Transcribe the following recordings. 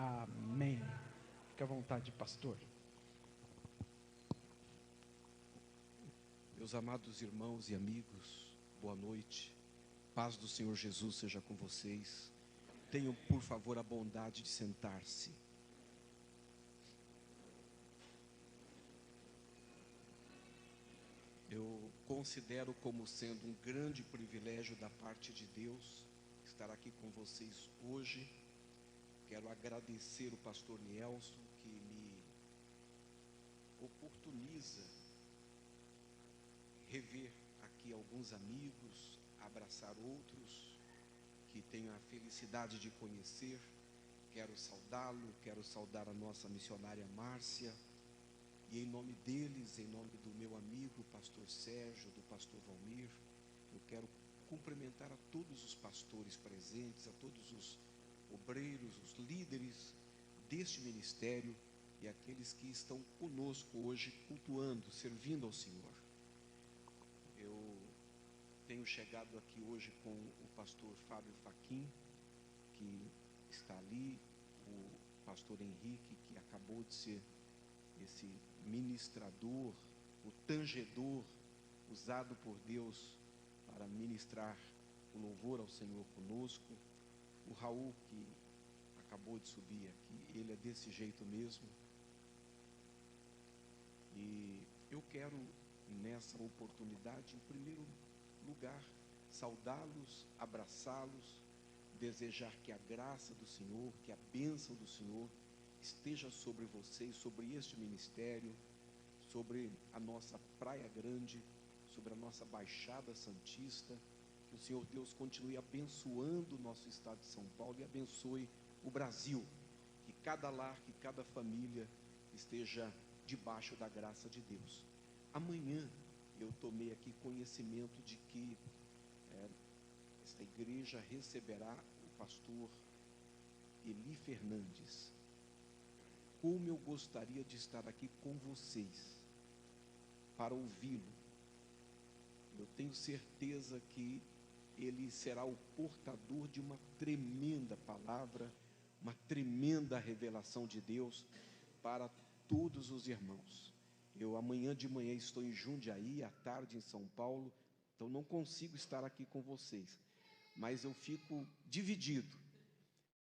Amém. Fique à vontade, pastor. Meus amados irmãos e amigos, boa noite. Paz do Senhor Jesus seja com vocês. Tenham, por favor, a bondade de sentar-se. Eu considero como sendo um grande privilégio da parte de Deus estar aqui com vocês hoje. Quero agradecer o pastor Nelson, que me oportuniza rever aqui alguns amigos, abraçar outros que tenho a felicidade de conhecer. Quero saudá-lo, quero saudar a nossa missionária Márcia, e em nome deles, em nome do meu amigo pastor Sérgio, do pastor Valmir, eu quero cumprimentar a todos os pastores presentes, a todos os obreiros, os líderes deste ministério e aqueles que estão conosco hoje, cultuando, servindo ao Senhor. Eu tenho chegado aqui hoje com o pastor Fábio Faquim, que está ali, o pastor Henrique, que acabou de ser esse ministrador, o tangedor, usado por Deus para ministrar o louvor ao Senhor conosco. O Raul, que acabou de subir aqui, ele é desse jeito mesmo. E eu quero, nessa oportunidade, em primeiro lugar, saudá-los, abraçá-los, desejar que a graça do Senhor, que a bênção do Senhor esteja sobre vocês, sobre este ministério, sobre a nossa Praia Grande, sobre a nossa Baixada Santista. Que o Senhor Deus continue abençoando o nosso estado de São Paulo e abençoe o Brasil. Que cada lar, que cada família esteja debaixo da graça de Deus. Amanhã eu tomei aqui conhecimento de que esta igreja receberá o pastor Eli Fernandes. Como eu gostaria de estar aqui com vocês para ouvi-lo. Eu tenho certeza que ele será o portador de uma tremenda palavra, uma tremenda revelação de Deus para todos os irmãos. Eu amanhã de manhã estou em Jundiaí, à tarde em São Paulo, então não consigo estar aqui com vocês, mas eu fico dividido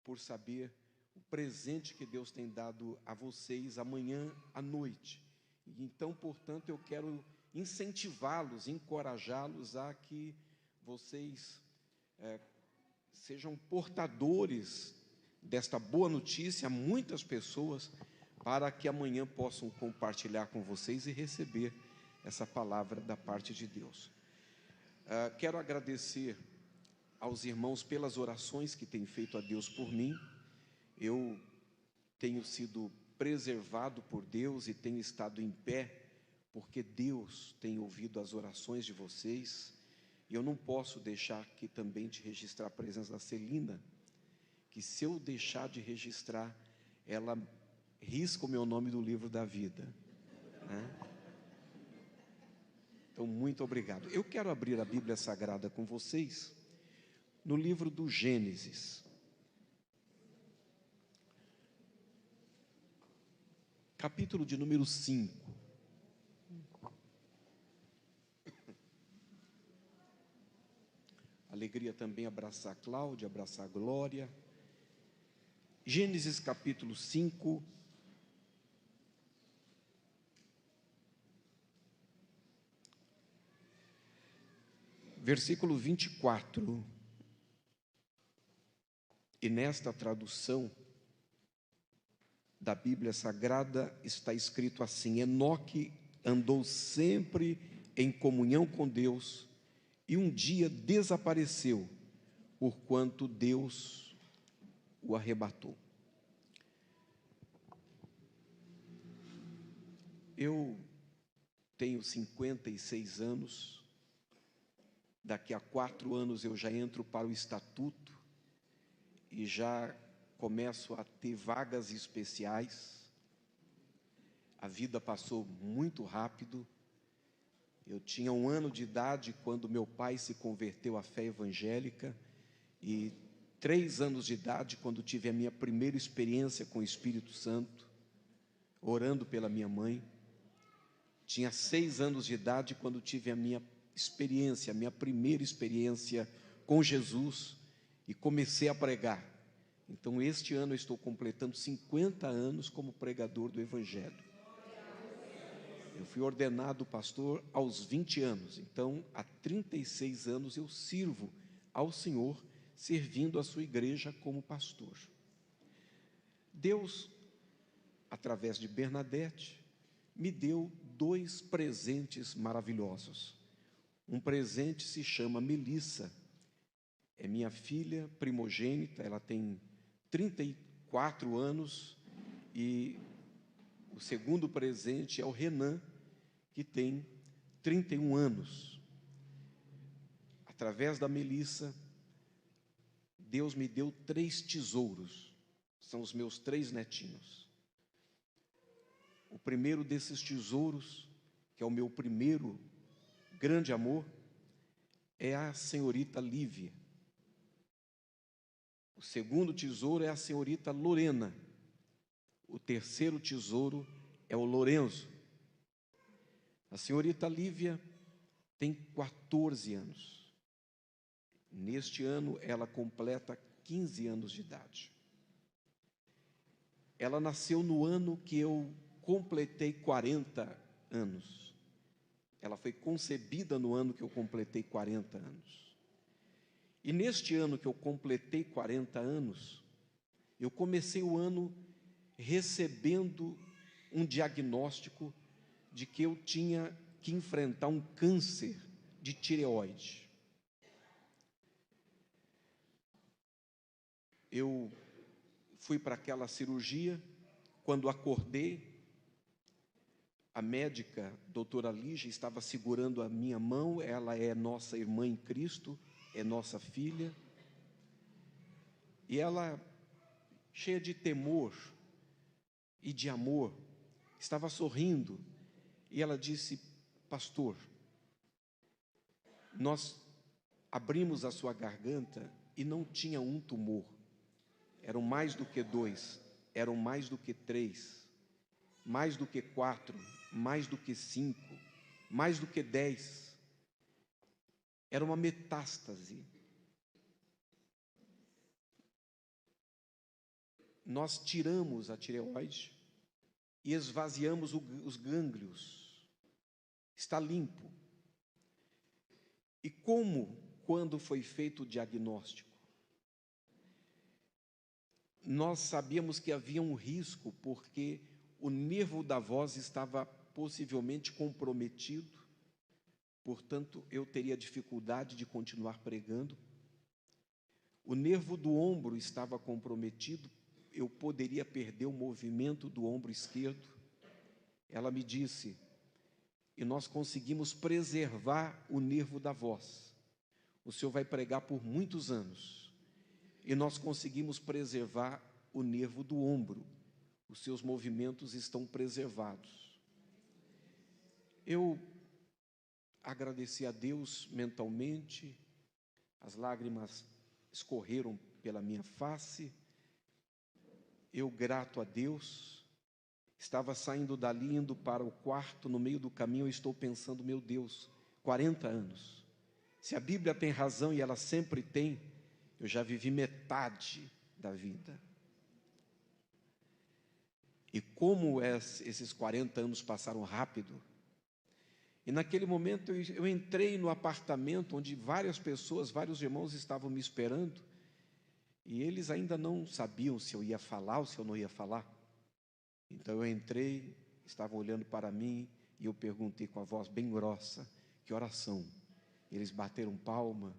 por saber o presente que Deus tem dado a vocês amanhã à noite. Então, portanto, eu quero incentivá-los, encorajá-los a que vocês sejam portadores desta boa notícia a muitas pessoas, para que amanhã possam compartilhar com vocês e receber essa palavra da parte de Deus. Quero agradecer aos irmãos pelas orações que têm feito a Deus por mim. Eu tenho sido preservado por Deus e tenho estado em pé, porque Deus tem ouvido as orações de vocês. E eu não posso deixar aqui também de registrar a presença da Celina, que se eu deixar de registrar, ela risca o meu nome do livro da vida, né? Então, muito obrigado. Eu quero abrir a Bíblia Sagrada com vocês, no livro do Gênesis, capítulo de número 5. Alegria também abraçar a Cláudia, abraçar a Glória. Gênesis capítulo 5, versículo 24. E nesta tradução da Bíblia Sagrada está escrito assim: Enoque andou sempre em comunhão com Deus, e um dia desapareceu, porquanto Deus o arrebatou. Eu tenho 56 anos, daqui a 4 anos eu já entro para o estatuto, e já começo a ter vagas especiais. A vida passou muito rápido. Eu tinha 1 ano de idade quando meu pai se converteu à fé evangélica, e 3 anos de idade, quando tive a minha primeira experiência com o Espírito Santo, orando pela minha mãe. Tinha 6 anos de idade, quando tive a minha experiência, a minha primeira experiência com Jesus, e comecei a pregar. Então, este ano eu estou completando 50 anos como pregador do Evangelho. Eu fui ordenado pastor aos 20 anos, então há 36 anos eu sirvo ao Senhor, servindo a sua igreja como pastor. Deus, através de Bernadette, me deu 2 presentes maravilhosos. Um presente se chama Melissa, é minha filha primogênita, ela tem 34 anos, e o segundo presente é o Renan, que tem 31 anos. Através da Melissa, Deus me deu 3 tesouros, são os meus 3 netinhos. O primeiro desses tesouros, que é o meu primeiro grande amor, é a senhorita Lívia. O segundo tesouro é a senhorita Lorena. O terceiro tesouro é o Lorenzo. A senhorita Lívia tem 14 anos. Neste ano, ela completa 15 anos de idade. Ela nasceu no ano que eu completei 40 anos. Ela foi concebida no ano que eu completei 40 anos. E neste ano que eu completei 40 anos, eu comecei o ano recebendo um diagnóstico de que eu tinha que enfrentar um câncer de tireoide. Eu fui para aquela cirurgia. Quando acordei, a médica, doutora Lígia, estava segurando a minha mão. Ela é nossa irmã em Cristo, é nossa filha. E ela, cheia de temor e de amor, estava sorrindo. E ela disse: pastor, nós abrimos a sua garganta e não tinha um tumor. Eram mais do que 2, eram mais do que 3, mais do que 4, mais do que 5, mais do que 10. Era uma metástase. Nós tiramos a tireoide e esvaziamos os gânglios. Está limpo. E quando foi feito o diagnóstico, nós sabíamos que havia um risco, porque o nervo da voz estava possivelmente comprometido, portanto, eu teria dificuldade de continuar pregando. O nervo do ombro estava comprometido, eu poderia perder o movimento do ombro esquerdo. Ela me disse, e nós conseguimos preservar o nervo da voz. O senhor vai pregar por muitos anos. E nós conseguimos preservar o nervo do ombro. Os seus movimentos estão preservados. Eu agradeci a Deus mentalmente, as lágrimas escorreram pela minha face. Eu, grato a Deus, estava saindo dali, indo para o quarto. No meio do caminho eu estou pensando, meu Deus, 40 anos. Se a Bíblia tem razão, e ela sempre tem, eu já vivi metade da vida. E como esses 40 anos passaram rápido. E naquele momento eu entrei no apartamento onde várias pessoas, vários irmãos estavam me esperando. E eles ainda não sabiam se eu ia falar ou se eu não ia falar. Então eu entrei, estavam olhando para mim, e eu perguntei com a voz bem grossa, que oração? Eles bateram palma,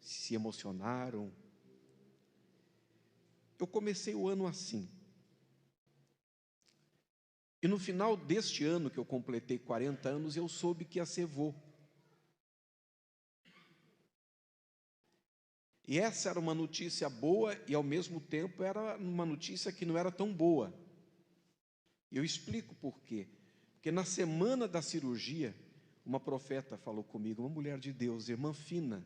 se emocionaram. Eu comecei o ano assim. E no final deste ano, que eu completei 40 anos, eu soube que ia ser vô. E essa era uma notícia boa, e ao mesmo tempo era uma notícia que não era tão boa. Eu explico por quê. Porque na semana da cirurgia, uma profeta falou comigo, uma mulher de Deus, irmã Fina.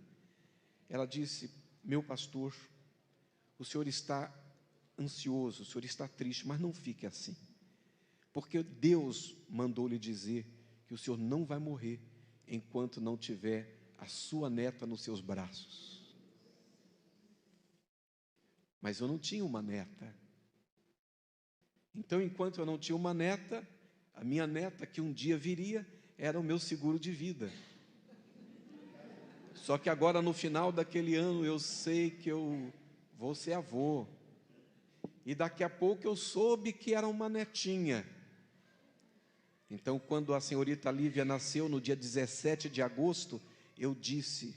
Ela disse, meu pastor, o senhor está ansioso, o senhor está triste, mas não fique assim, porque Deus mandou lhe dizer que o senhor não vai morrer enquanto não tiver a sua neta nos seus braços. Mas eu não tinha uma neta. Então, enquanto eu não tinha uma neta, a minha neta, que um dia viria, era o meu seguro de vida. Só que agora, no final daquele ano, eu sei que eu vou ser avô. E daqui a pouco eu soube que era uma netinha. Então, quando a senhorita Lívia nasceu, no dia 17 de agosto, eu disse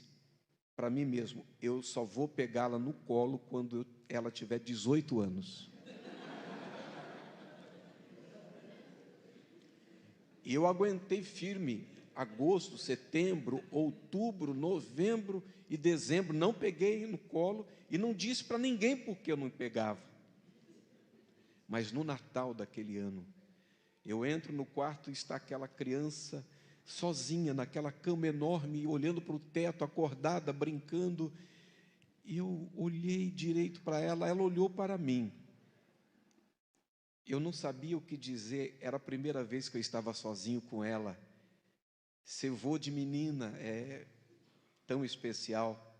para mim mesmo, eu só vou pegá-la no colo quando ela tiver 18 anos. E eu aguentei firme, agosto, setembro, outubro, novembro e dezembro, não peguei no colo e não disse para ninguém porque eu não pegava. Mas no Natal daquele ano, eu entro no quarto e está aquela criança sozinha, naquela cama enorme, olhando para o teto, acordada, brincando, e eu olhei direito para ela, ela olhou para mim. Eu não sabia o que dizer, era a primeira vez que eu estava sozinho com ela. Ser vô de menina é tão especial.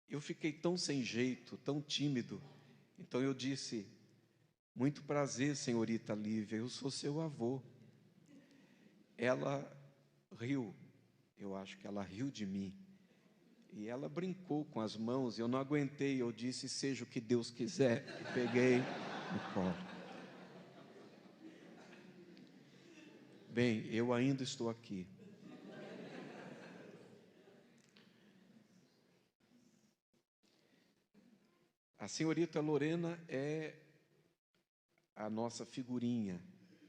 Eu fiquei tão sem jeito, tão tímido. Então eu disse, muito prazer, senhorita Lívia, eu sou seu avô. Ela riu, eu acho que ela riu de mim. E ela brincou com as mãos, eu não aguentei, eu disse, seja o que Deus quiser, e peguei no colo. Bem, eu ainda estou aqui. A senhorita Lorena é a nossa figurinha,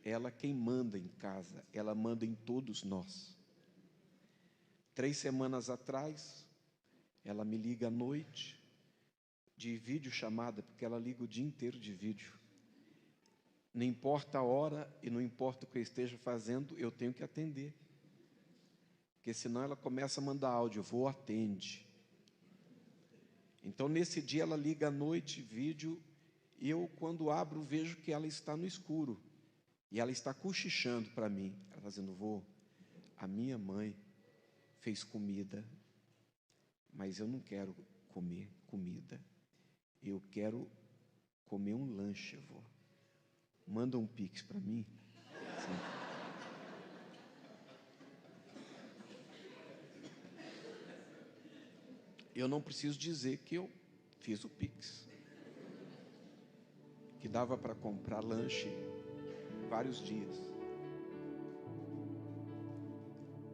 ela quem manda em casa, ela manda em todos nós. 3 semanas atrás, ela me liga à noite, de videochamada, porque ela liga o dia inteiro de vídeo. Não importa a hora e não importa o que eu esteja fazendo, eu tenho que atender. Porque senão ela começa a mandar áudio, vou, atende. Então, nesse dia, ela liga à noite, vídeo, e eu, quando abro, vejo que ela está no escuro. E ela está cochichando para mim. Ela está dizendo, vô, a minha mãe fez comida, mas eu não quero comer comida. Eu quero comer um lanche, vô. Manda um pix para mim. Sim. Eu não preciso dizer que eu fiz o pix. Que dava para comprar lanche vários dias.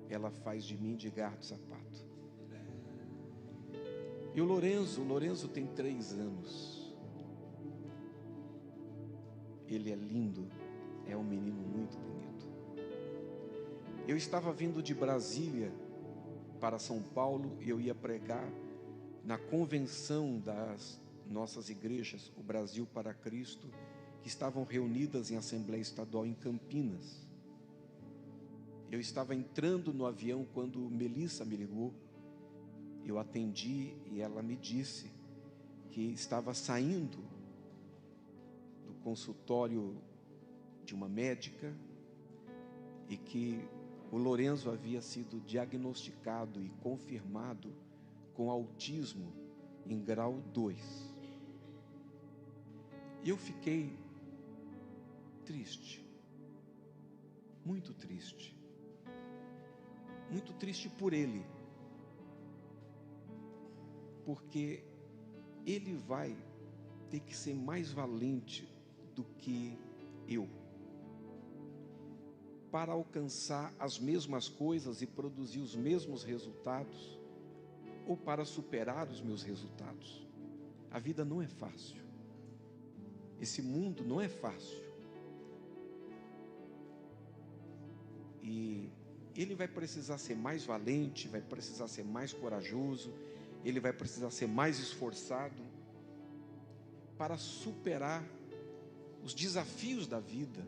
Ela faz de mim de garro de sapato. E o Lorenzo tem 3 anos. Ele é lindo, é um menino muito bonito. Eu estava vindo de Brasília para São Paulo e eu ia pregar na convenção das nossas igrejas, o Brasil para Cristo, que estavam reunidas em Assembleia Estadual em Campinas. Eu estava entrando no avião quando Melissa me ligou. Eu atendi e ela me disse que estava saindo do consultório de uma médica e que o Lorenzo havia sido diagnosticado e confirmado com autismo em grau 2. E eu fiquei triste, muito triste por ele, porque ele vai ter que ser mais valente do que eu, para alcançar as mesmas coisas e produzir os mesmos resultados, ou para superar os meus resultados. A vida não é fácil. Esse mundo não é fácil. E ele vai precisar ser mais valente, vai precisar ser mais corajoso, ele vai precisar ser mais esforçado para superar os desafios da vida.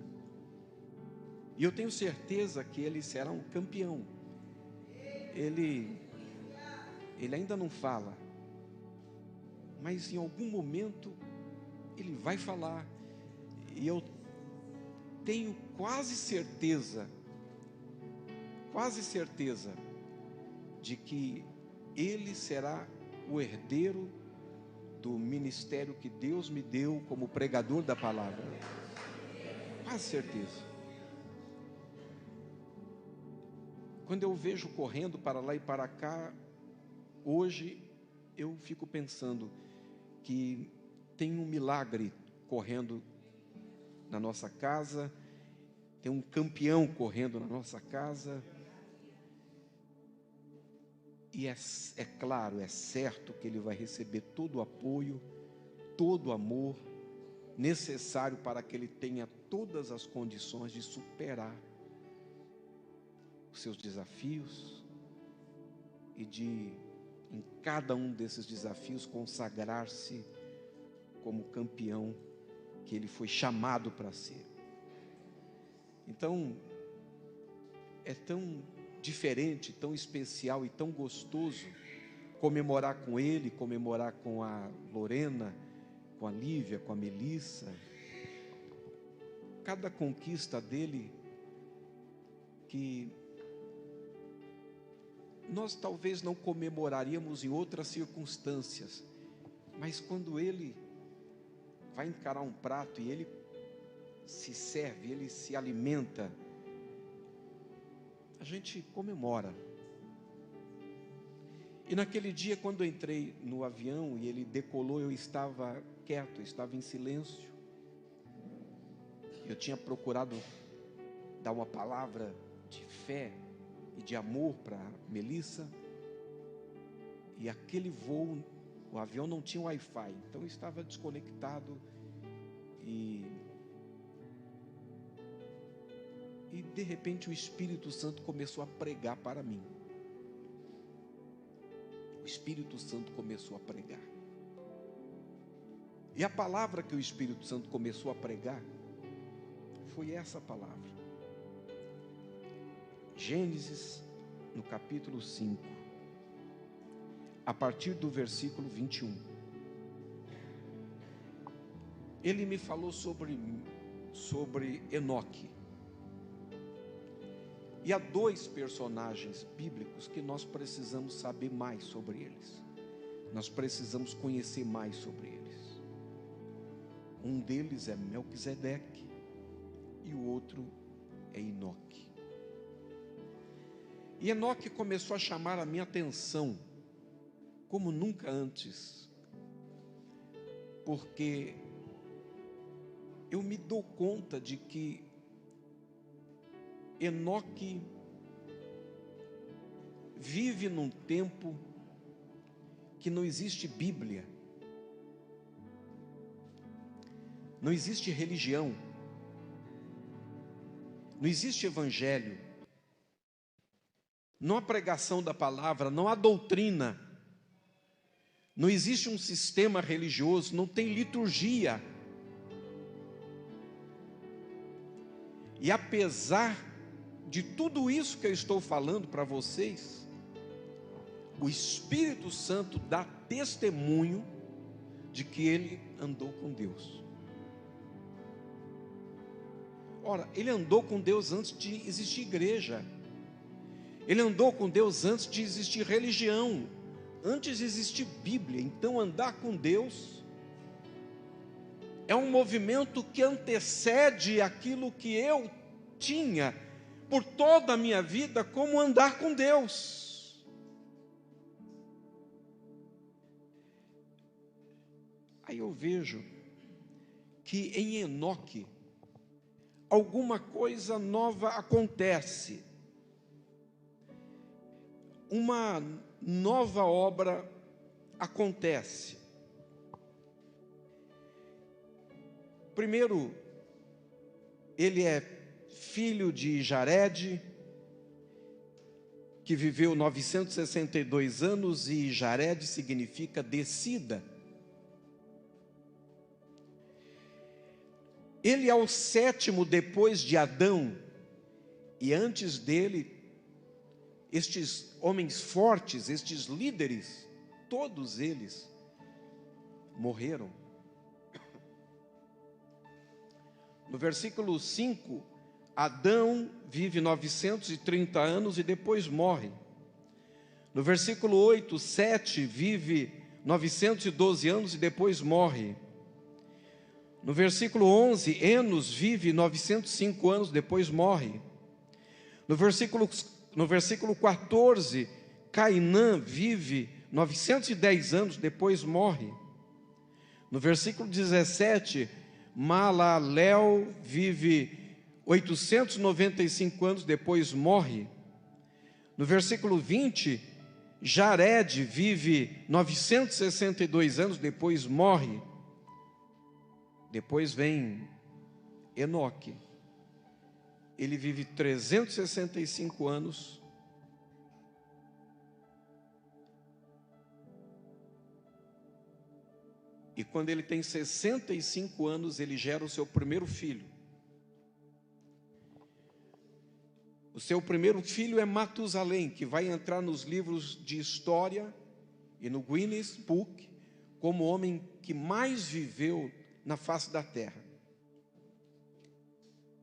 E eu tenho certeza que ele será um campeão. Ele ainda não fala, mas em algum momento Ele vai falar, e eu tenho quase certeza de que Ele será o herdeiro do ministério que Deus me deu como pregador da palavra. Quase certeza. Quando eu vejo correndo para lá e para cá, hoje eu fico pensando que tem um milagre correndo na nossa casa, tem um campeão correndo na nossa casa, e é claro, é certo que ele vai receber todo o apoio, todo o amor necessário para que ele tenha todas as condições de superar os seus desafios e de, em cada um desses desafios, consagrar-se como campeão que ele foi chamado para ser. Então, é tão diferente, tão especial e tão gostoso comemorar com ele, comemorar com a Lorena, com a Lívia, com a Melissa. Cada conquista dele que nós talvez não comemoraríamos em outras circunstâncias, mas quando ele vai encarar um prato e ele se serve, ele se alimenta, a gente comemora. E naquele dia, quando eu entrei no avião e ele decolou, eu estava quieto, eu estava em silêncio. Eu tinha procurado dar uma palavra de fé e de amor para Melissa, e aquele voo, o avião não tinha Wi-Fi, então eu estava desconectado, e de repente o Espírito Santo começou a pregar para mim. O Espírito Santo começou a pregar, e a palavra que o Espírito Santo começou a pregar foi essa palavra. Gênesis, no capítulo 5, a partir do versículo 21. Ele me falou sobre Enoque. E há dois personagens bíblicos que nós precisamos saber mais sobre eles. Nós precisamos conhecer mais sobre eles. Um deles é Melquisedeque e o outro é Enoque. E Enoque começou a chamar a minha atenção como nunca antes, porque eu me dou conta de que Enoque vive num tempo que não existe Bíblia, não existe religião, não existe evangelho, não há pregação da palavra, não há doutrina, não existe um sistema religioso, não tem liturgia. E apesar de tudo isso que eu estou falando para vocês, o Espírito Santo dá testemunho de que ele andou com Deus. Ora, ele andou com Deus antes de existir igreja. Ele andou com Deus antes de existir religião, antes de existir Bíblia. Então, andar com Deus é um movimento que antecede aquilo que eu tinha por toda a minha vida como andar com Deus. Aí eu vejo que em Enoque alguma coisa nova acontece. Uma nova obra acontece. Primeiro, ele é filho de Jared, que viveu 962 anos, e Jared significa descida. Ele é o sétimo depois de Adão, e antes dele, estes homens fortes, estes líderes, todos eles morreram. No versículo 5, Adão vive 930 anos e depois morre. No versículo 8, Sete vive 912 anos e depois morre. No versículo 11, Enos vive 905 anos, depois morre. No versículo 14, Cainã vive 910 anos, depois morre. No versículo 17, Maalalel vive 895 anos, depois morre. No versículo 20, Jared vive 962 anos, depois morre. Depois vem Enoque. Ele vive 365 anos. E quando ele tem 65 anos, ele gera o seu primeiro filho. O seu primeiro filho é Matusalém, que vai entrar nos livros de história e no Guinness Book como o homem que mais viveu na face da terra.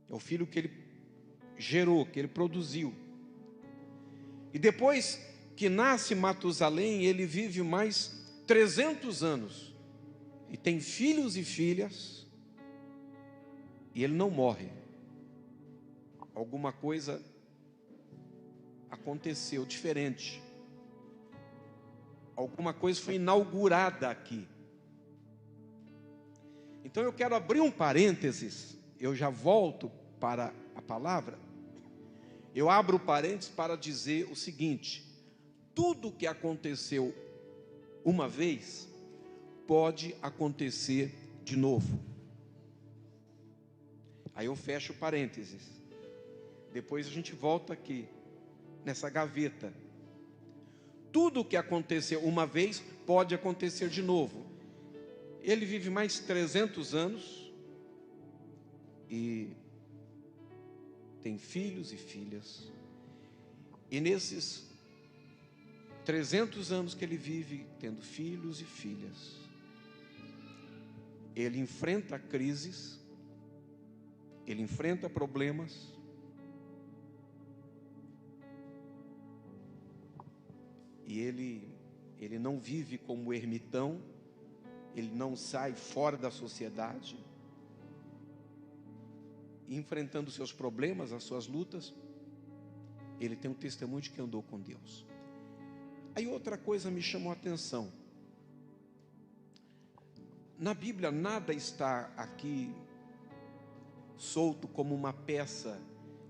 É o filho que ele gerou, que ele produziu. E depois que nasce Matusalém, ele vive mais 300 anos. E tem filhos e filhas. E ele não morre. Alguma coisa aconteceu diferente. Alguma coisa foi inaugurada aqui. Então eu quero abrir um parênteses, eu já volto para a palavra. Eu abro parênteses para dizer o seguinte: tudo que aconteceu uma vez, pode acontecer de novo. Aí eu fecho parênteses. Depois a gente volta aqui, nessa gaveta. Tudo que aconteceu uma vez, pode acontecer de novo. Ele vive mais 300 anos e tem filhos e filhas. E nesses 300 anos que ele vive tendo filhos e filhas, ele enfrenta crises, ele enfrenta problemas, e ele não vive como ermitão. Ele não sai fora da sociedade, enfrentando seus problemas, as suas lutas. Ele tem um testemunho de que andou com Deus. Aí outra coisa me chamou a atenção. Na Bíblia nada está aqui solto como uma peça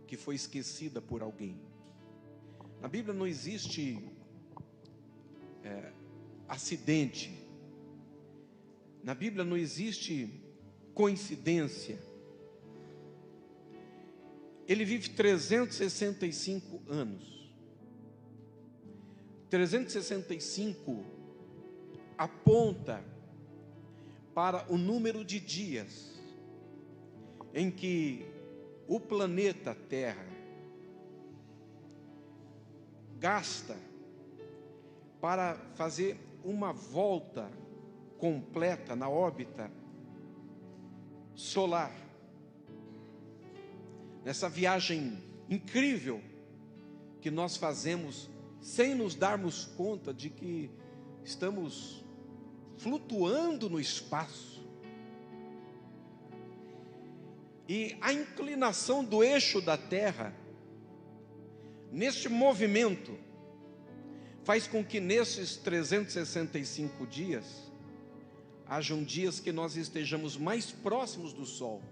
que foi esquecida por alguém. Na Bíblia não existe acidente. Na Bíblia não existe coincidência. Ele vive 365 anos. 365 aponta para o número de dias em que o planeta Terra gasta para fazer uma volta completa na órbita solar. Nessa viagem incrível que nós fazemos sem nos darmos conta de que estamos flutuando no espaço. E a inclinação do eixo da Terra, neste movimento, faz com que nesses 365 dias, hajam dias que nós estejamos mais próximos do Sol,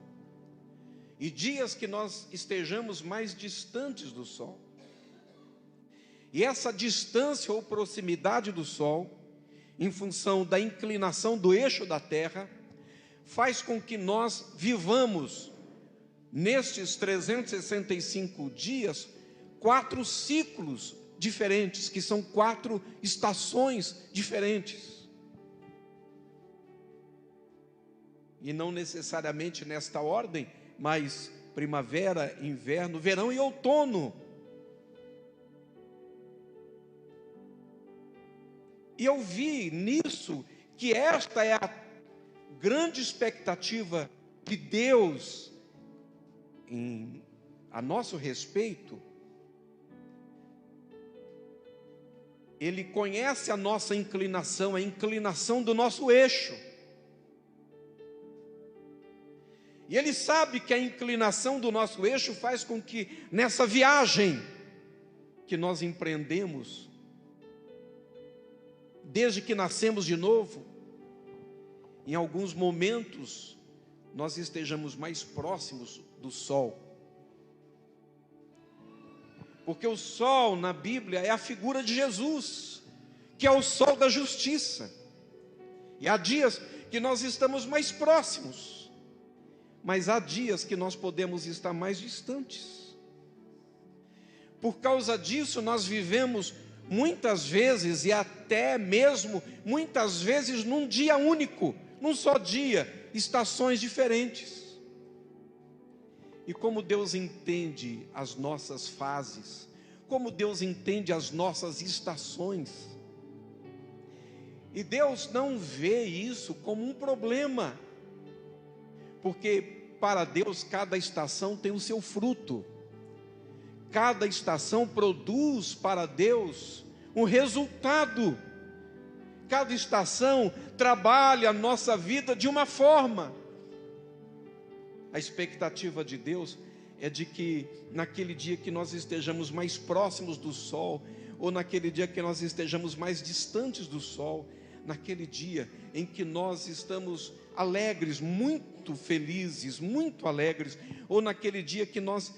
e dias que nós estejamos mais distantes do Sol. E essa distância ou proximidade do Sol, em função da inclinação do eixo da Terra, faz com que nós vivamos, nestes 365 dias, 4 ciclos diferentes, que são 4 estações diferentes. E não necessariamente nesta ordem, mas primavera, inverno, verão e outono. E eu vi nisso que esta é a grande expectativa de Deus a nosso respeito, Ele conhece a nossa inclinação, a inclinação do nosso eixo. E Ele sabe que a inclinação do nosso eixo faz com que nessa viagem que nós empreendemos, desde que nascemos de novo, em alguns momentos nós estejamos mais próximos do sol. Porque o sol na Bíblia é a figura de Jesus, que é o sol da justiça. E há dias que nós estamos mais próximos, mas há dias que nós podemos estar mais distantes. Por causa disso, nós vivemos muitas vezes, e até mesmo muitas vezes num dia único, num só dia, estações diferentes. E como Deus entende as nossas fases, como Deus entende as nossas estações. E Deus não vê isso como um problema, porque para Deus cada estação tem o seu fruto. Cada estação produz para Deus um resultado. Cada estação trabalha a nossa vida de uma forma. A expectativa de Deus é de que naquele dia que nós estejamos mais próximos do sol, ou naquele dia que nós estejamos mais distantes do sol, naquele dia em que nós estamos alegres, muito felizes, muito alegres, ou naquele dia que nós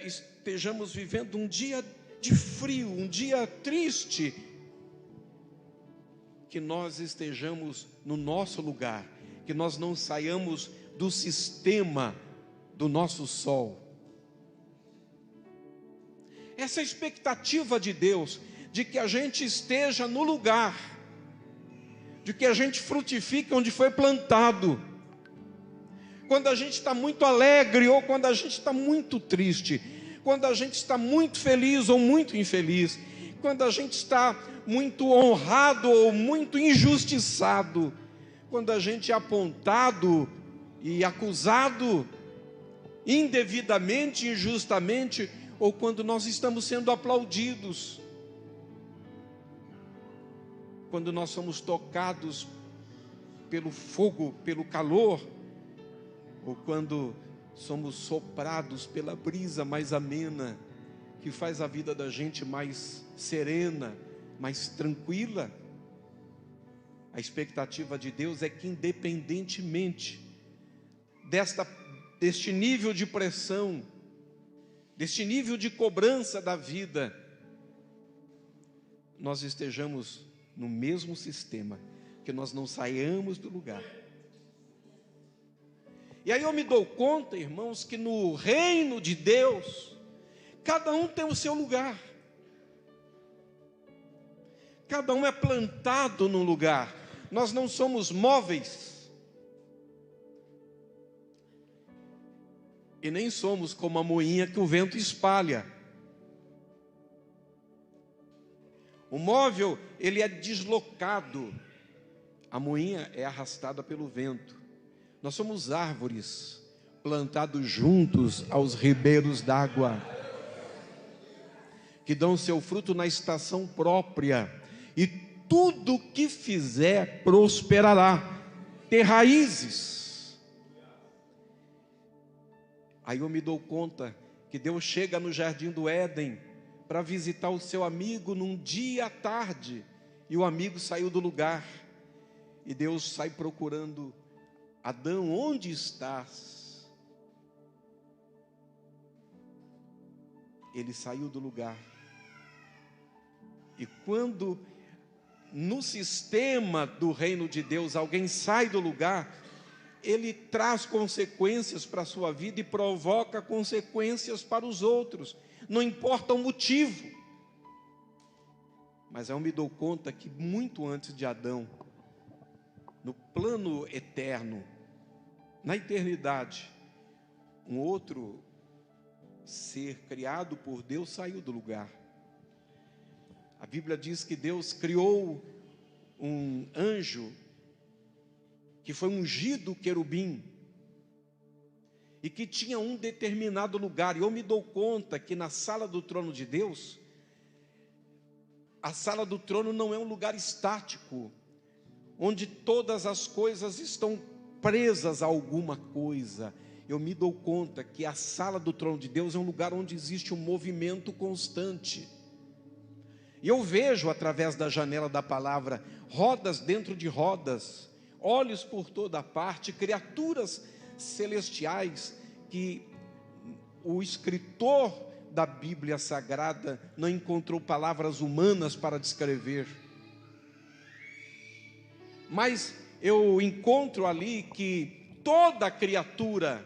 estejamos vivendo um dia de frio, um dia triste, que nós estejamos no nosso lugar, que nós não saiamos do sistema do nosso sol. Essa é a expectativa de Deus, de que a gente esteja no lugar, de que a gente frutifique onde foi plantado. Quando a gente está muito alegre ou quando a gente está muito triste, quando a gente está muito feliz ou muito infeliz, quando a gente está muito honrado ou muito injustiçado, quando a gente é apontado e acusado indevidamente, injustamente, ou quando nós estamos sendo aplaudidos, quando nós somos tocados pelo fogo, pelo calor, ou quando somos soprados pela brisa mais amena, que faz a vida da gente mais serena, mais tranquila. A expectativa de Deus é que, independentemente deste nível de pressão, deste nível de cobrança da vida, nós estejamos no mesmo sistema, que nós não saiamos do lugar. E aí eu me dou conta, irmãos, que no reino de Deus, cada um tem o seu lugar. Cada um é plantado num lugar. Nós não somos móveis. E nem somos como a moinha que o vento espalha. O móvel, ele é deslocado. A moinha é arrastada pelo vento. Nós somos árvores plantados juntos aos ribeiros d'água, que dão seu fruto na estação própria, e tudo que fizer prosperará, ter raízes. Aí eu me dou conta que Deus chega no jardim do Éden para visitar o seu amigo num dia à tarde, e o amigo saiu do lugar, e Deus sai procurando: Adão, onde estás? Ele saiu do lugar. E quando no sistema do reino de Deus alguém sai do lugar, ele traz consequências para a sua vida e provoca consequências para os outros, não importa o motivo. Mas eu me dou conta que muito antes de Adão, no plano eterno, na eternidade, um outro ser criado por Deus saiu do lugar. A Bíblia diz que Deus criou um anjo que foi ungido querubim, e que tinha um determinado lugar. E eu me dou conta que na sala do trono de Deus, a sala do trono não é um lugar estático, onde todas as coisas estão presas a alguma coisa. Eu me dou conta que a sala do trono de Deus é um lugar onde existe um movimento constante. E eu vejo através da janela da palavra, rodas dentro de rodas, olhos por toda parte, criaturas celestiais que o escritor da Bíblia Sagrada não encontrou palavras humanas para descrever. Mas eu encontro ali que toda criatura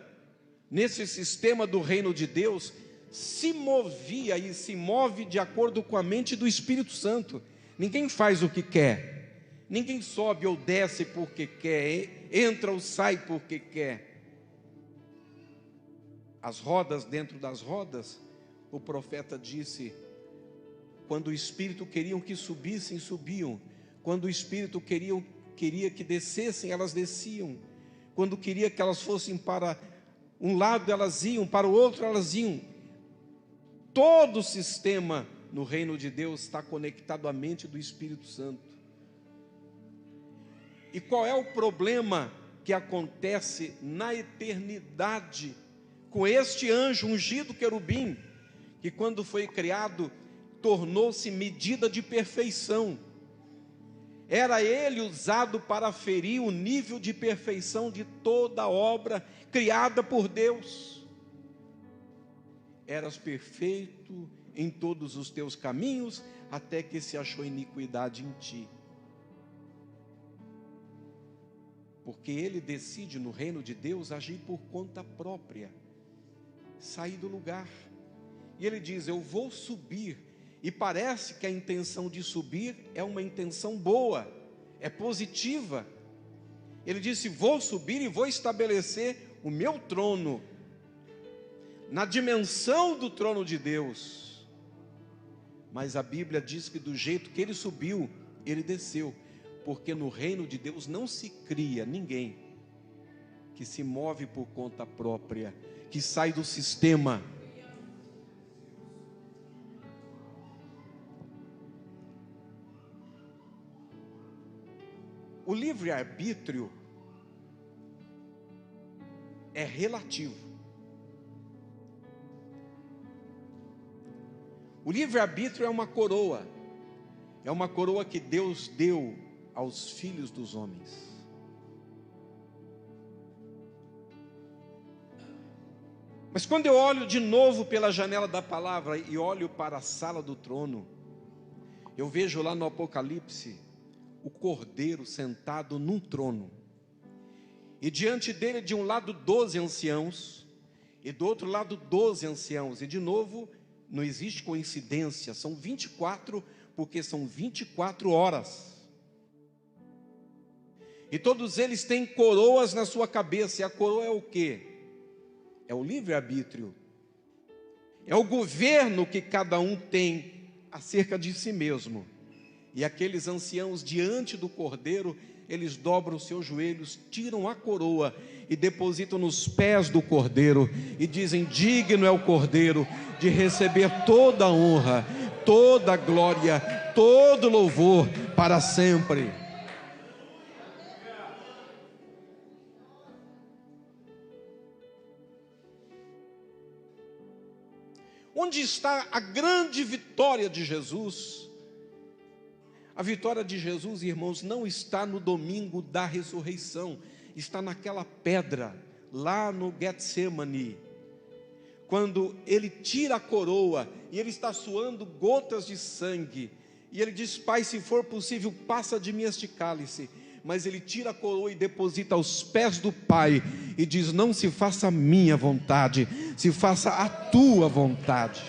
nesse sistema do reino de Deus se movia e se move de acordo com a mente do Espírito Santo. Ninguém faz o que quer, ninguém sobe ou desce porque quer, entra ou sai porque quer. As rodas dentro das rodas, o profeta disse, quando o Espírito queriam que subissem, subiam. Quando o Espírito queria que descessem, elas desciam. Quando queria que elas fossem para um lado, elas iam, para o outro elas iam. Todo o sistema no reino de Deus está conectado à mente do Espírito Santo. E qual é o problema que acontece na eternidade com este anjo ungido querubim, que quando foi criado, tornou-se medida de perfeição? Era ele usado para aferir o nível de perfeição de toda a obra criada por Deus. Eras perfeito em todos os teus caminhos, até que se achou iniquidade em ti. Porque ele decide no reino de Deus agir por conta própria, sair do lugar. E ele diz, eu vou subir. E parece que a intenção de subir é uma intenção boa, é positiva. Ele disse, vou subir e vou estabelecer o meu trono na dimensão do trono de Deus. Mas a Bíblia diz que do jeito que ele subiu, ele desceu. Porque no reino de Deus não se cria ninguém que se move por conta própria, que sai do sistema. O livre-arbítrio é relativo. O livre-arbítrio é uma coroa que Deus deu aos filhos dos homens. Mas quando eu olho de novo pela janela da palavra e olho para a sala do trono, eu vejo lá no Apocalipse o Cordeiro sentado num trono, e diante dele, de um lado 12 anciãos, e do outro lado 12 anciãos, e de novo, não existe coincidência, são 24, porque são 24 horas, e todos eles têm coroas na sua cabeça. E a coroa é o quê? É o livre-arbítrio, é o governo que cada um tem acerca de si mesmo. E aqueles anciãos diante do Cordeiro, eles dobram os seus joelhos, tiram a coroa e depositam nos pés do Cordeiro e dizem, digno é o Cordeiro de receber toda a honra, toda a glória, todo louvor para sempre. Onde está a grande vitória de Jesus? A vitória de Jesus, irmãos, não está no domingo da ressurreição, está naquela pedra, lá no Getsemane, quando ele tira a coroa, e ele está suando gotas de sangue, e ele diz, Pai, se for possível, passa de mim este cálice, mas ele tira a coroa e deposita aos pés do Pai, e diz, não se faça a minha vontade, se faça a tua vontade.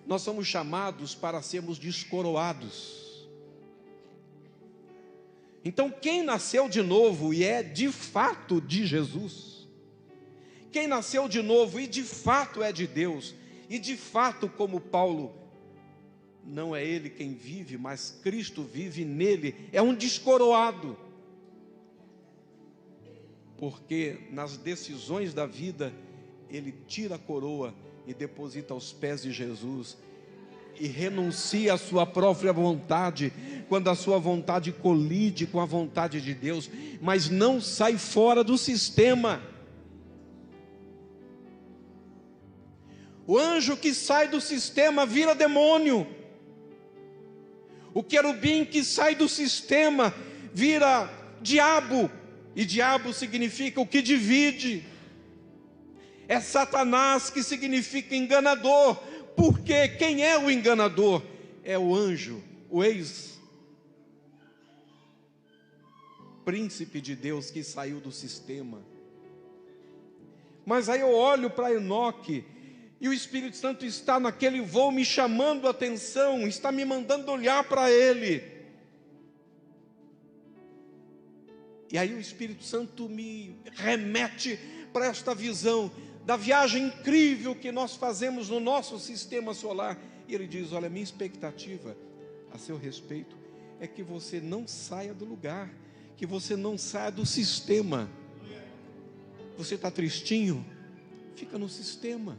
Nós somos chamados para sermos descoroados. Então quem nasceu de novo e é de fato de Jesus, quem nasceu de novo e de fato é de Deus, e de fato, como Paulo, não é ele quem vive, mas Cristo vive nele, é um descoroado. porque nas decisões da vida, ele tira a coroa e deposita aos pés de Jesus, e renuncia à sua própria vontade, quando a sua vontade colide com a vontade de Deus, mas não sai fora do sistema. O anjo que sai do sistema vira demônio. O querubim que sai do sistema vira diabo, e diabo significa o que divide. É Satanás, que significa enganador, porque quem é o enganador? É o anjo, o ex-príncipe de Deus que saiu do sistema. Mas aí eu olho para Enoque, e o Espírito Santo está naquele voo me chamando a atenção, está me mandando olhar para ele. E aí o Espírito Santo me remete para esta visão da viagem incrível que nós fazemos no nosso sistema solar. E ele diz: olha, minha expectativa a seu respeito é que você não saia do lugar, que você não saia do sistema. Você está tristinho? Fica no sistema.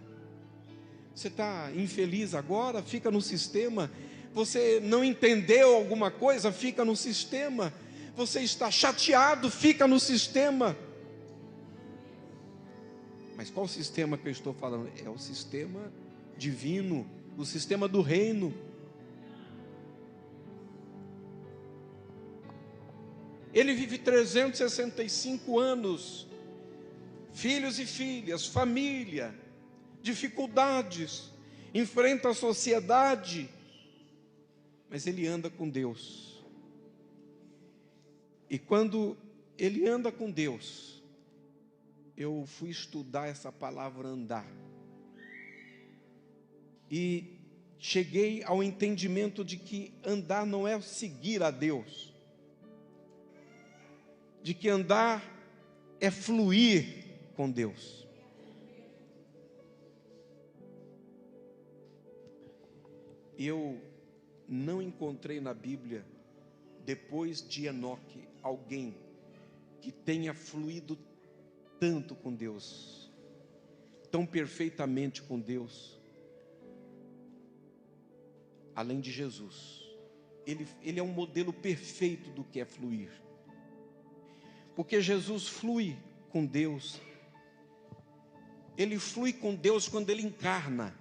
Você está infeliz agora? Fica no sistema. Você não entendeu alguma coisa? Fica no sistema. Você está chateado? Fica no sistema. Mas qual sistema que eu estou falando? É o sistema divino, o sistema do reino. Ele vive 365 anos, filhos e filhas, família, dificuldades, enfrenta a sociedade, mas ele anda com Deus. E quando ele anda com Deus, eu fui estudar essa palavra andar, e cheguei ao entendimento de que andar não é seguir a Deus, de que andar é fluir com Deus. Eu não encontrei na Bíblia, depois de Enoque, alguém que tenha fluído tanto com Deus, tão perfeitamente com Deus, além de Jesus. Ele é um modelo perfeito do que é fluir, porque Jesus flui com Deus. Ele flui com Deus quando ele encarna.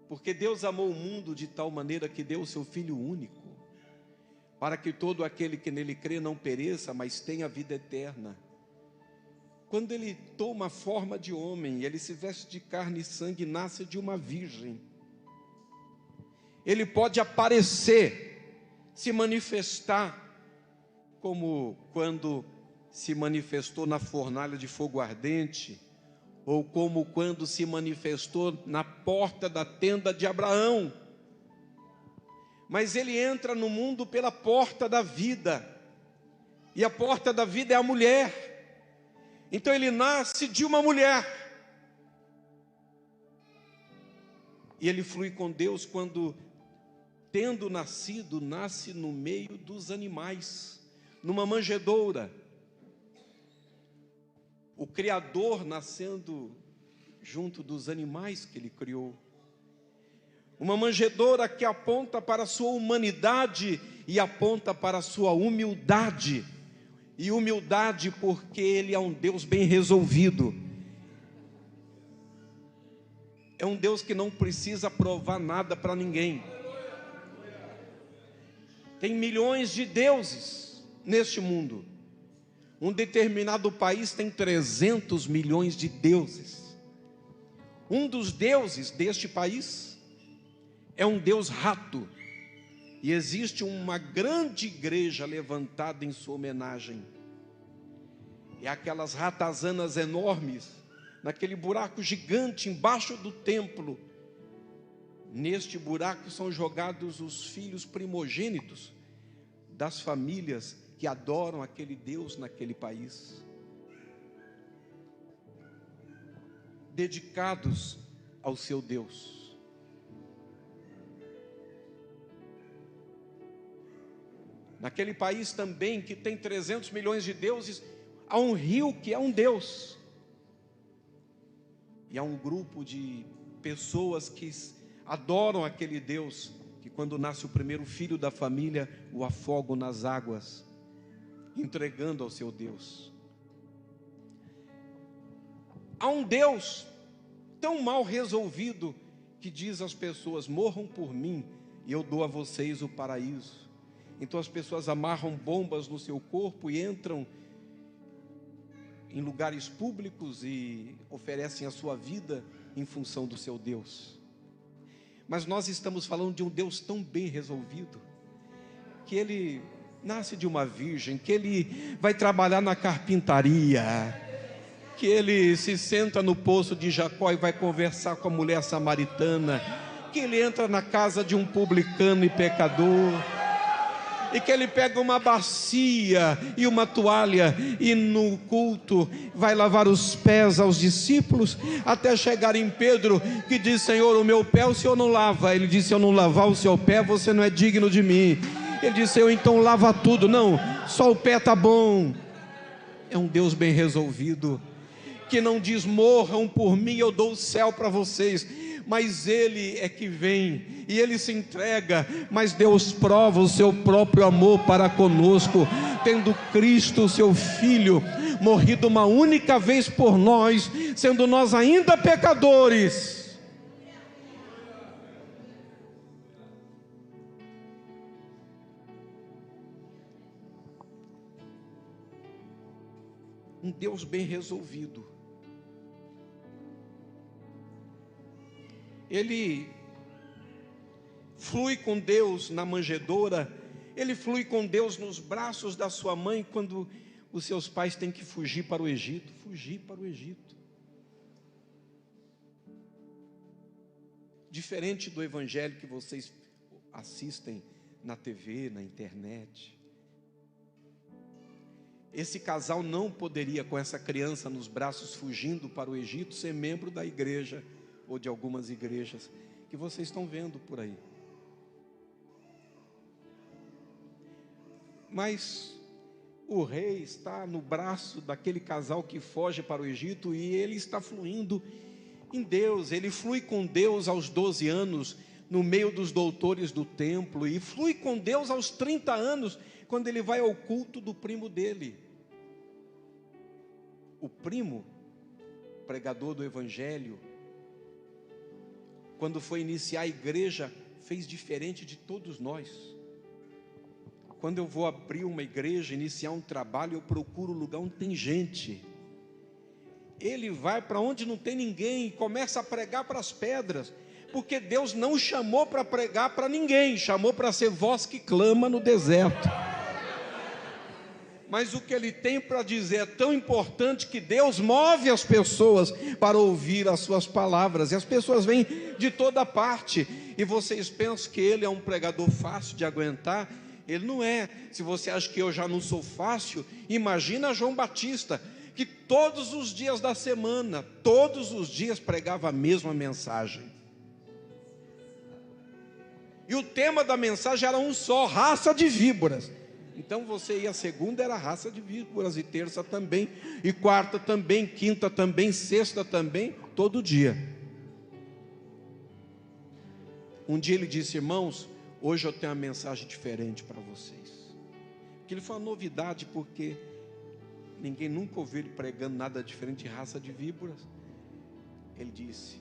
Porque Deus amou o mundo de tal maneira que deu o seu Filho único, para que todo aquele que nele crê não pereça, mas tenha vida eterna. Quando ele toma a forma de homem, ele se veste de carne e sangue, nasce de uma virgem. Ele pode aparecer, se manifestar, como quando se manifestou na fornalha de fogo ardente, ou como quando se manifestou na porta da tenda de Abraão. Mas ele entra no mundo pela porta da vida, e a porta da vida é a mulher. Então ele nasce de uma mulher, e ele flui com Deus quando, tendo nascido, nasce no meio dos animais, numa manjedoura. O Criador nascendo junto dos animais que ele criou. Uma manjedoura que aponta para a sua humanidade e aponta para a sua humildade. E humildade porque ele é um Deus bem resolvido. É um Deus que não precisa provar nada para ninguém. Tem milhões de deuses neste mundo. Um determinado país tem 300 milhões de deuses. Um dos deuses deste país é um deus rato. E existe uma grande igreja levantada em sua homenagem. E aquelas ratazanas enormes, naquele buraco gigante embaixo do templo. Neste buraco são jogados os filhos primogênitos das famílias que adoram aquele Deus naquele país, dedicados ao seu Deus. Naquele país também, que tem 300 milhões de deuses, há um rio que é um Deus. E há um grupo de pessoas que adoram aquele Deus, que quando nasce o primeiro filho da família, o afogam nas águas, entregando ao seu Deus. Há um Deus tão mal resolvido, que diz às pessoas: morram por mim, e eu dou a vocês o paraíso. Então as pessoas amarram bombas no seu corpo e entram em lugares públicos e oferecem a sua vida em função do seu Deus. Mas nós estamos falando de um Deus tão bem resolvido, que Ele nasce de uma virgem, que Ele vai trabalhar na carpintaria, que Ele se senta no poço de Jacó e vai conversar com a mulher samaritana, que Ele entra na casa de um publicano e pecador, e que Ele pega uma bacia e uma toalha e no culto vai lavar os pés aos discípulos, até chegar em Pedro, que diz: Senhor, o meu pé o Senhor não lava. Ele disse: se eu não lavar o seu pé, você não é digno de mim. Ele disse: eu então lava tudo. Não, só o pé está bom. É um Deus bem resolvido, que não diz: morram por mim, eu dou o céu para vocês. Mas Ele é que vem e Ele se entrega. Mas Deus prova o seu próprio amor para conosco, tendo Cristo, seu Filho, morrido uma única vez por nós, sendo nós ainda pecadores. Um Deus bem resolvido. Ele flui com Deus na manjedoura, Ele flui com Deus nos braços da sua mãe, quando os seus pais têm que fugir para o Egito. Diferente do evangelho que vocês assistem na TV, na internet. Esse casal não poderia, com essa criança nos braços fugindo para o Egito, ser membro da igreja, ou de algumas igrejas que vocês estão vendo por aí. Mas o rei está no braço daquele casal que foge para o Egito, e ele está fluindo em Deus. Ele flui com Deus aos 12 anos, no meio dos doutores do templo, e flui com Deus aos 30 anos, quando ele vai ao culto do primo dele. O primo, pregador do evangelho, quando foi iniciar a igreja, fez diferente de todos nós. Quando eu vou abrir uma igreja, iniciar um trabalho, eu procuro lugar onde tem gente. Ele vai para onde não tem ninguém e começa a pregar para as pedras, porque Deus não chamou para pregar para ninguém, chamou para ser voz que clama no deserto. Mas o que Ele tem para dizer é tão importante, que Deus move as pessoas para ouvir as suas palavras, e as pessoas vêm de toda parte. E vocês pensam que Ele é um pregador fácil de aguentar? Ele não é. Se você acha que eu já não sou fácil, imagina João Batista, que todos os dias da semana, todos os dias pregava a mesma mensagem. E o tema da mensagem era um só: raça de víboras. Então você ia, segunda era raça de víboras, e terça também, e quarta também, quinta também, sexta também, todo dia. Um dia ele disse: irmãos, hoje eu tenho uma mensagem diferente para vocês. Que ele foi uma novidade, porque ninguém nunca ouviu ele pregando nada diferente de raça de víboras. Ele disse: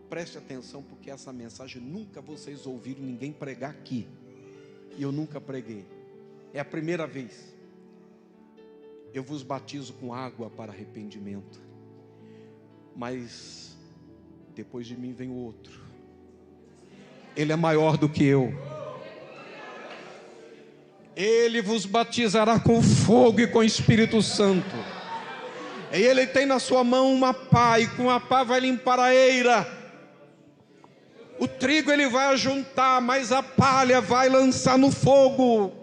preste atenção, porque essa mensagem nunca vocês ouviram ninguém pregar aqui, e eu nunca preguei. É a primeira vez. Eu vos batizo com água para arrependimento, mas depois de mim vem o outro. Ele é maior do que eu. Ele vos batizará com fogo e com o Espírito Santo. E ele tem na sua mão uma pá, e com a pá vai limpar a eira. O trigo ele vai ajuntar, mas a palha vai lançar no fogo.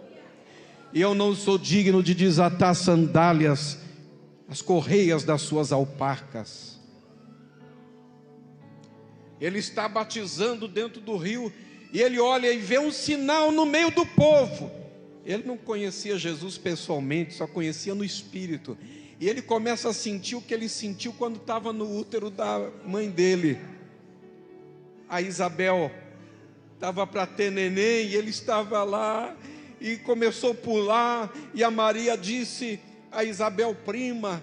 E eu não sou digno de desatar as sandálias, as correias das suas alparcas. Ele está batizando dentro do rio, e ele olha e vê um sinal no meio do povo. Ele não conhecia Jesus pessoalmente, só conhecia no espírito. E ele começa a sentir o que ele sentiu quando estava no útero da mãe dele. A Isabel estava para ter neném e ele estava lá e começou a pular. E a Maria disse a Isabel, prima,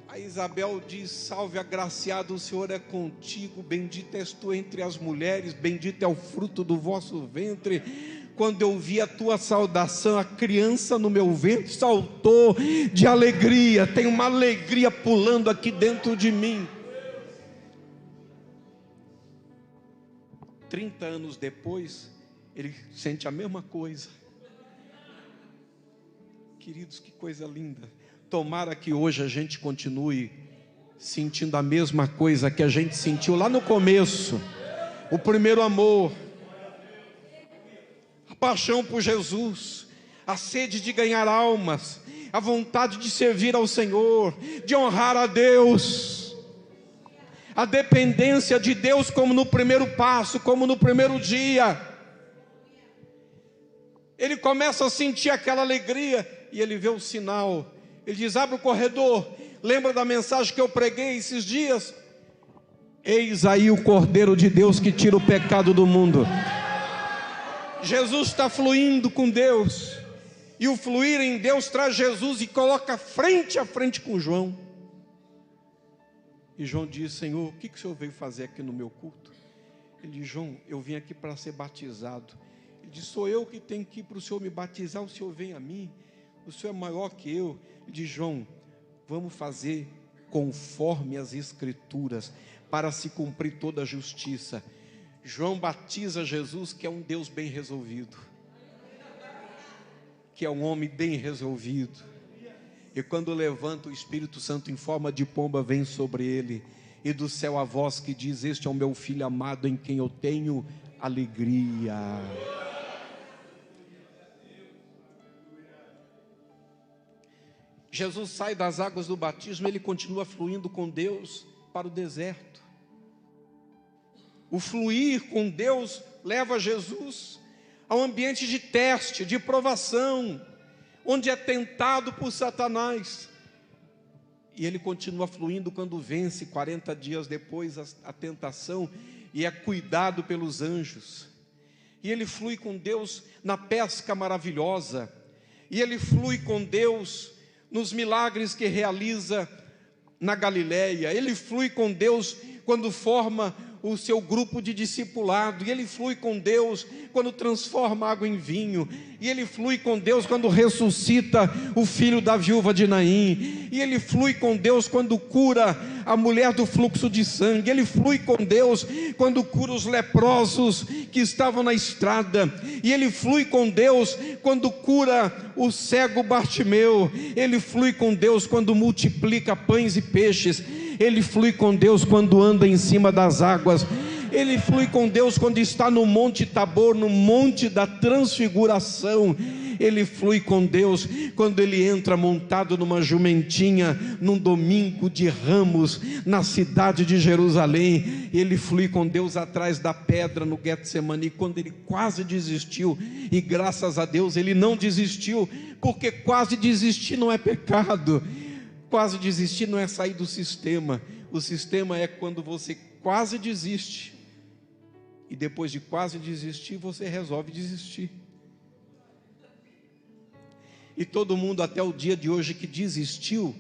a Isabel diz: salve agraciado, o Senhor é contigo, bendita és tu entre as mulheres, bendito é o fruto do vosso ventre. Quando eu vi a tua saudação, a criança no meu ventre saltou de alegria. Tem uma alegria pulando aqui dentro de mim. 30 anos depois, ele sente a mesma coisa. Queridos, que coisa linda. Tomara que hoje a gente continue sentindo a mesma coisa que a gente sentiu lá no começo. O primeiro amor, a paixão por Jesus, a sede de ganhar almas, a vontade de servir ao Senhor, de honrar a Deus, a dependência de Deus como no primeiro passo, como no primeiro dia. Ele começa a sentir aquela alegria e ele vê o sinal. Ele diz: abre o corredor. Lembra da mensagem que eu preguei esses dias? Eis aí o Cordeiro de Deus que tira o pecado do mundo. Jesus está fluindo com Deus, e o fluir em Deus traz Jesus e coloca frente a frente com João. E João diz: Senhor, o que o Senhor veio fazer aqui no meu culto? Ele diz: João, eu vim aqui para ser batizado. Ele diz: sou eu que tenho que ir para o Senhor me batizar, o Senhor vem a mim, o Senhor é maior que eu. Ele diz: João, vamos fazer conforme as Escrituras, para se cumprir toda a justiça. João batiza Jesus, que é um Deus bem resolvido, que é um homem bem resolvido. E quando levanta, o Espírito Santo em forma de pomba vem sobre ele, e do céu a voz que diz: este é o meu filho amado, em quem eu tenho alegria. Jesus sai das águas do batismo, ele continua fluindo com Deus para o deserto. O fluir com Deus leva Jesus ao ambiente de teste, de provação, onde é tentado por Satanás. E ele continua fluindo quando vence 40 dias depois a tentação e é cuidado pelos anjos. E ele flui com Deus na pesca maravilhosa. E ele flui com Deus nos milagres que realiza na Galileia. Ele flui com Deus quando forma o seu grupo de discipulado, e ele flui com Deus quando transforma água em vinho, e ele flui com Deus quando ressuscita o filho da viúva de Naim, e ele flui com Deus quando cura a mulher do fluxo de sangue, ele flui com Deus quando cura os leprosos que estavam na estrada, e ele flui com Deus quando cura o cego Bartimeu, ele flui com Deus quando multiplica pães e peixes, ele flui com Deus quando anda em cima das águas, ele flui com Deus quando está no Monte Tabor, no Monte da Transfiguração, ele flui com Deus quando ele entra montado numa jumentinha, num domingo de Ramos, na cidade de Jerusalém, ele flui com Deus atrás da pedra no Getsemani, quando ele quase desistiu, e graças a Deus ele não desistiu, porque quase desistir não é pecado, quase desistir não é sair do sistema, o sistema é quando você quase desiste, e depois de quase desistir, você resolve desistir. E todo mundo até o dia de hoje que desistiu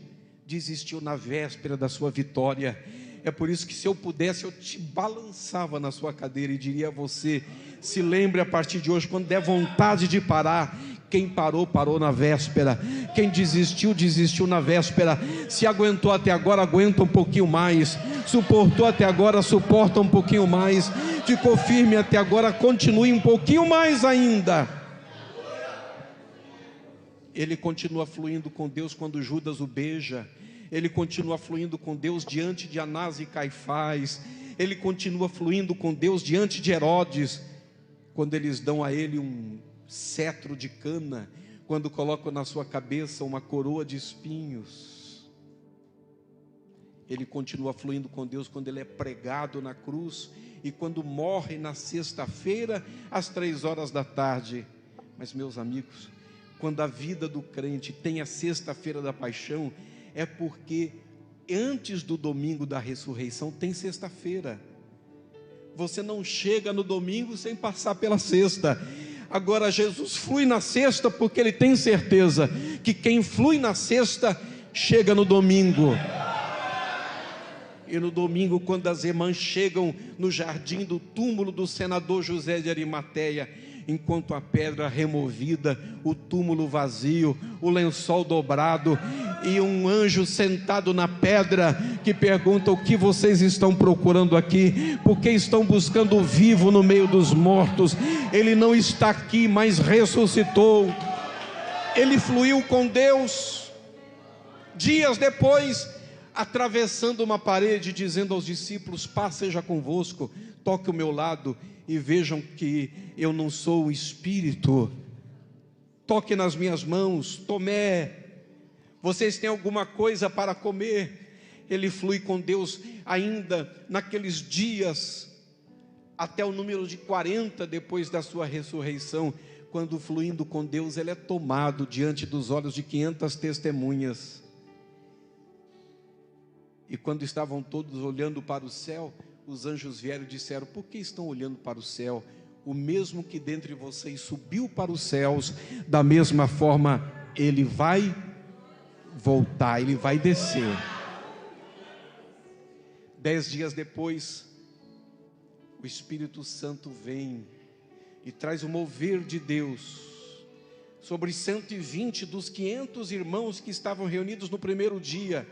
na véspera da sua vitória. É por isso que se eu pudesse, eu te balançava na sua cadeira e diria a você: se lembre a partir de hoje, quando der vontade de parar, quem parou, parou na véspera. Quem desistiu, desistiu na véspera. Se aguentou até agora, aguenta um pouquinho mais. Suportou até agora, suporta um pouquinho mais. Ficou firme até agora, continue um pouquinho mais ainda. Ele continua fluindo com Deus quando Judas o beija. Ele continua fluindo com Deus diante de Anás e Caifás. Ele continua fluindo com Deus diante de Herodes, quando eles dão a ele um cetro de cana, quando colocam na sua cabeça uma coroa de espinhos. Ele continua fluindo com Deus quando ele é pregado na cruz, e quando morre na sexta-feira, às 3 horas da tarde, Mas, meus amigos, quando a vida do crente tem a sexta-feira da paixão, é porque antes do domingo da ressurreição tem sexta-feira. Você não chega no domingo sem passar pela sexta. Agora Jesus flui na sexta porque ele tem certeza que quem flui na sexta chega no domingo. E no domingo, quando as irmãs chegam no jardim do túmulo do senador José de Arimateia, enquanto a pedra removida, o túmulo vazio, o lençol dobrado e um anjo sentado na pedra que pergunta: o que vocês estão procurando aqui? Porque estão buscando o vivo no meio dos mortos. Ele não está aqui, mas ressuscitou. Ele fluiu com Deus. Dias depois, atravessando uma parede, dizendo aos discípulos: paz seja convosco, toque o meu lado e vejam que eu não sou o espírito. Toque nas minhas mãos. Tomé, vocês têm alguma coisa para comer? Ele flui com Deus ainda naqueles dias, até o número de 40 depois da sua ressurreição, quando fluindo com Deus, ele é tomado diante dos olhos de 500 testemunhas. E quando estavam todos olhando para o céu, os anjos vieram e disseram: por que estão olhando para o céu? O mesmo que dentre vocês subiu para os céus, da mesma forma ele vai voltar, ele vai descer. 10 dias depois, o Espírito Santo vem e traz o mover de Deus sobre 120 dos 500 irmãos que estavam reunidos no primeiro dia.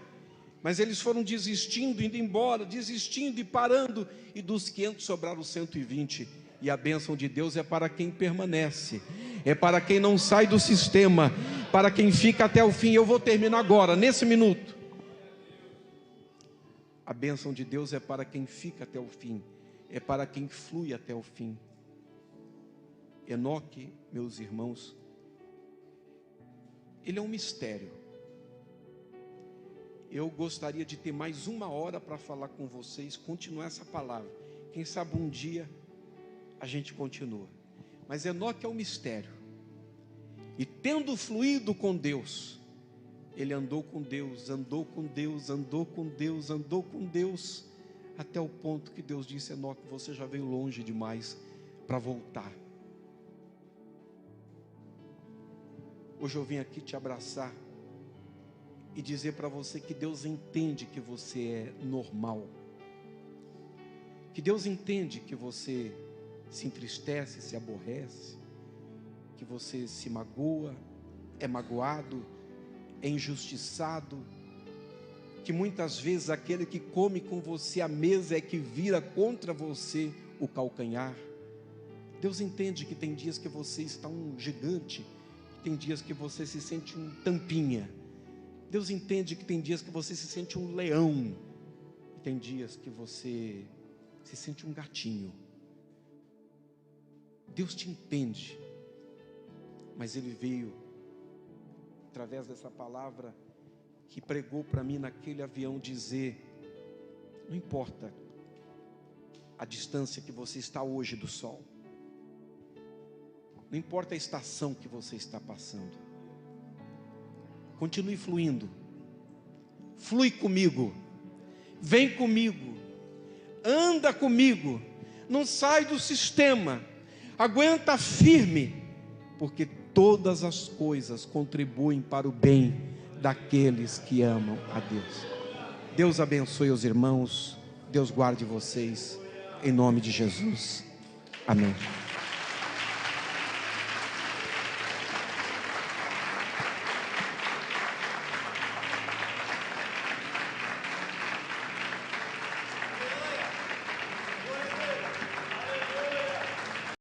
Mas eles foram desistindo, indo embora, desistindo e parando, e dos 500 sobraram 120. E a bênção de Deus é para quem permanece, é para quem não sai do sistema, para quem fica até o fim. Eu vou terminar agora, nesse minuto. A bênção de Deus é para quem fica até o fim, é para quem flui até o fim. Enoque, meus irmãos, ele é um mistério. Eu gostaria de ter mais 1 hora para falar com vocês, continuar essa palavra. Quem sabe um dia a gente continua. Mas Enoque é um mistério. E tendo fluído com Deus, ele andou com Deus, andou com Deus, andou com Deus, andou com Deus, até o ponto que Deus disse: Enoque, você já veio longe demais para voltar. Hoje eu vim aqui te abraçar e dizer para você que Deus entende que você é normal, que Deus entende que você se entristece, se aborrece, que você se magoa, é magoado, é injustiçado, que muitas vezes aquele que come com você à mesa é que vira contra você o calcanhar. Deus entende que tem dias que você está um gigante, tem dias que você se sente um tampinha. Deus entende que tem dias que você se sente um leão, e tem dias que você se sente um gatinho. Deus te entende, mas Ele veio através dessa palavra que pregou para mim naquele avião dizer: não importa a distância que você está hoje do sol, não importa a estação que você está passando, continue fluindo, flui comigo, vem comigo, anda comigo, não sai do sistema, aguenta firme, porque todas as coisas contribuem para o bem daqueles que amam a Deus. Deus abençoe os irmãos, Deus guarde vocês, em nome de Jesus, amém.